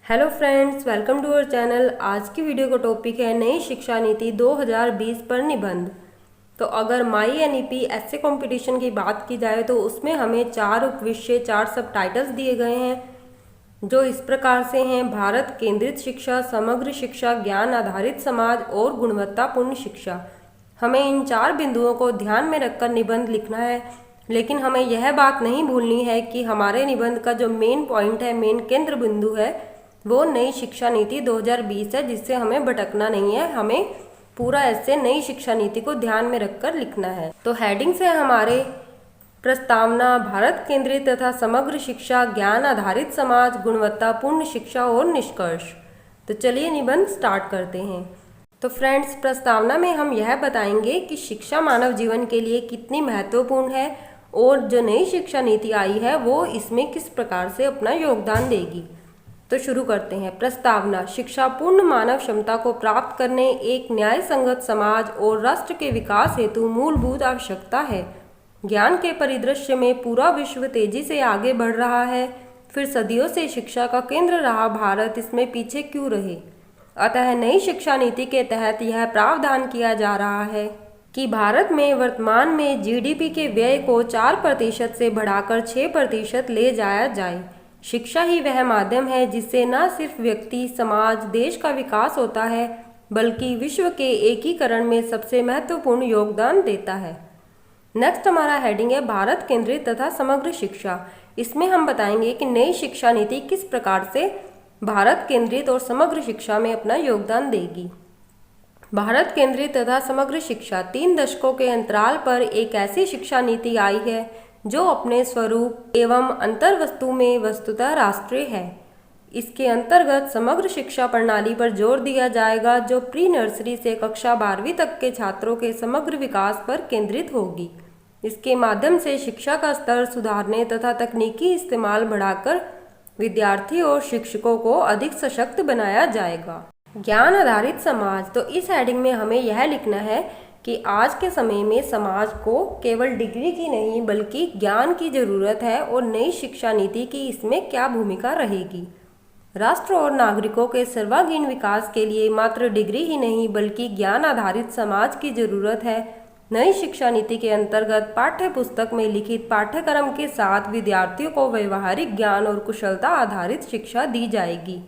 Hello friends, welcome to our channel. आज की video का टॉपिक है नई शिक्षा नीति 2020 पर निबंध। तो अगर माई एनईपी ऐसे कंपटीशन की बात की जाए तो उसमें हमें 4 उपविषय 4 सब टाइटल्स दिए गए हैं जो इस प्रकार से हैं: भारत केंद्रित शिक्षा, समग्र शिक्षा, ज्ञान आधारित समाज और गुणवत्तापूर्ण शिक्षा। हमें इन 4 बिंदुओं को ध्यान में रखकर निबंध लिखना है, लेकिन हमें यह बात नहीं भूलनी है कि हमारे निबंध का जो मेन पॉइंट है, मेन केंद्र बिंदु है, वो नई शिक्षा नीति 2020 है, जिससे हमें भटकना नहीं है। हमें पूरा ऐसे नई शिक्षा नीति को ध्यान में रखकर लिखना है। तो हेडिंग्स है हमारे: प्रस्तावना, भारत केंद्रित तथा समग्र शिक्षा, ज्ञान आधारित समाज, गुणवत्तापूर्ण शिक्षा और निष्कर्ष। तो चलिए निबंध स्टार्ट करते हैं। तो फ्रेंड्स, प्रस्तावना में हम यह बताएंगे कि शिक्षा मानव जीवन के लिए कितनी महत्वपूर्ण है और जो नई शिक्षा नीति आई है वो इसमें किस प्रकार से अपना योगदान देगी। तो शुरू करते हैं। प्रस्तावना: शिक्षा पूर्ण मानव क्षमता को प्राप्त करने, एक न्याय संगत समाज और राष्ट्र के विकास हेतु मूलभूत आवश्यकता है। ज्ञान के परिदृश्य में पूरा विश्व तेजी से आगे बढ़ रहा है, फिर सदियों से शिक्षा का केंद्र रहा भारत इसमें पीछे क्यों रहे। अतः नई शिक्षा नीति के तहत यह प्रावधान किया जा रहा है कि भारत में वर्तमान में जीडीपी के व्यय को 4% से बढ़ाकर 6% ले जाया जाए। शिक्षा ही वह माध्यम है जिससे न सिर्फ व्यक्ति, समाज, देश का विकास होता है, बल्कि विश्व के एकीकरण में सबसे महत्वपूर्ण योगदान देता है। नेक्स्ट हमारा हेडिंग है भारत केंद्रित तथा समग्र शिक्षा। इसमें हम बताएंगे कि नई शिक्षा नीति किस प्रकार से भारत केंद्रित और समग्र शिक्षा में अपना योगदान देगी। भारत केंद्रित तथा समग्र शिक्षा 3 दशकों के अंतराल पर एक ऐसी शिक्षा नीति आई है जो अपने स्वरूप एवं अंतर्वस्तु में वस्तुतः राष्ट्रीय है। इसके अंतर्गत समग्र शिक्षा प्रणाली पर जोर दिया जाएगा जो प्री नर्सरी से कक्षा 12वीं तक के छात्रों के समग्र विकास पर केंद्रित होगी। इसके माध्यम से शिक्षा का स्तर सुधारने तथा तकनीकी इस्तेमाल बढ़ाकर विद्यार्थी और शिक्षकों को अधिक सशक्त बनाया जाएगा। ज्ञान आधारित समाज। तो इस हेडिंग में हमें यह लिखना है कि आज के समय में समाज को केवल डिग्री की नहीं बल्कि ज्ञान की ज़रूरत है और नई शिक्षा नीति की इसमें क्या भूमिका रहेगी। राष्ट्र और नागरिकों के सर्वांगीण विकास के लिए मात्र डिग्री ही नहीं बल्कि ज्ञान आधारित समाज की ज़रूरत है। नई शिक्षा नीति के अंतर्गत पाठ्य पुस्तक में लिखित पाठ्यक्रम के साथ विद्यार्थियों को व्यवहारिक ज्ञान और कुशलता आधारित शिक्षा दी जाएगी।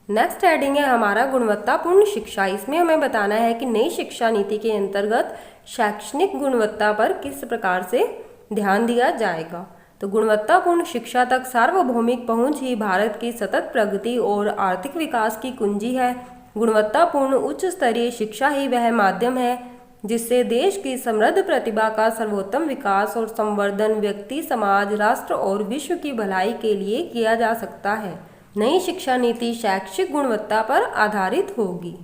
नेक्स्ट हेडिंग है हमारा गुणवत्तापूर्ण शिक्षा। इसमें हमें बताना है कि नई शिक्षा नीति के अंतर्गत शैक्षणिक गुणवत्ता पर किस प्रकार से ध्यान दिया जाएगा। तो गुणवत्तापूर्ण शिक्षा तक सार्वभौमिक पहुंच ही भारत की सतत प्रगति और आर्थिक विकास की कुंजी है। गुणवत्तापूर्ण उच्च स्तरीय शिक्षा ही वह माध्यम है जिससे देश की समृद्ध प्रतिभा का सर्वोत्तम विकास और संवर्धन व्यक्ति, समाज, राष्ट्र और विश्व की भलाई के लिए किया जा सकता है। नई शिक्षा नीति शैक्षिक गुणवत्ता पर आधारित होगी।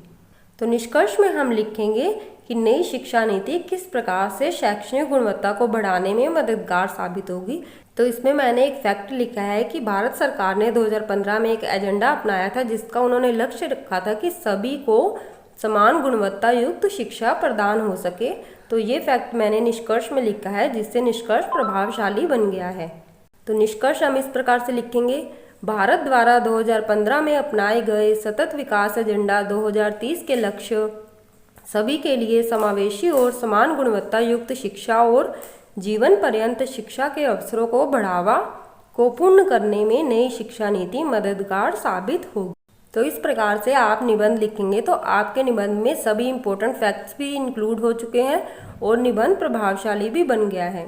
तो निष्कर्ष में हम लिखेंगे कि नई शिक्षा नीति किस प्रकार से शैक्षणिक गुणवत्ता को बढ़ाने में मददगार साबित होगी। तो इसमें मैंने एक फैक्ट लिखा है कि भारत सरकार ने 2015 में एक एजेंडा अपनाया था जिसका उन्होंने लक्ष्य रखा था कि सभी को समान गुणवत्ता युक्त शिक्षा प्रदान हो सके। तो ये फैक्ट मैंने निष्कर्ष में लिखा है जिससे निष्कर्ष प्रभावशाली बन गया है। तो निष्कर्ष हम इस प्रकार से लिखेंगे: भारत द्वारा 2015 में अपनाए गए सतत विकास एजेंडा 2030 के लक्ष्य सभी के लिए समावेशी और समान गुणवत्ता युक्त शिक्षा और जीवन पर्यंत शिक्षा के अवसरों को बढ़ावा को पूर्ण करने में नई शिक्षा नीति मददगार साबित होगी। तो इस प्रकार से आप निबंध लिखेंगे तो आपके निबंध में सभी इंपॉर्टेंट फैक्ट्स भी इंक्लूड हो चुके हैं और निबंध प्रभावशाली भी बन गया है।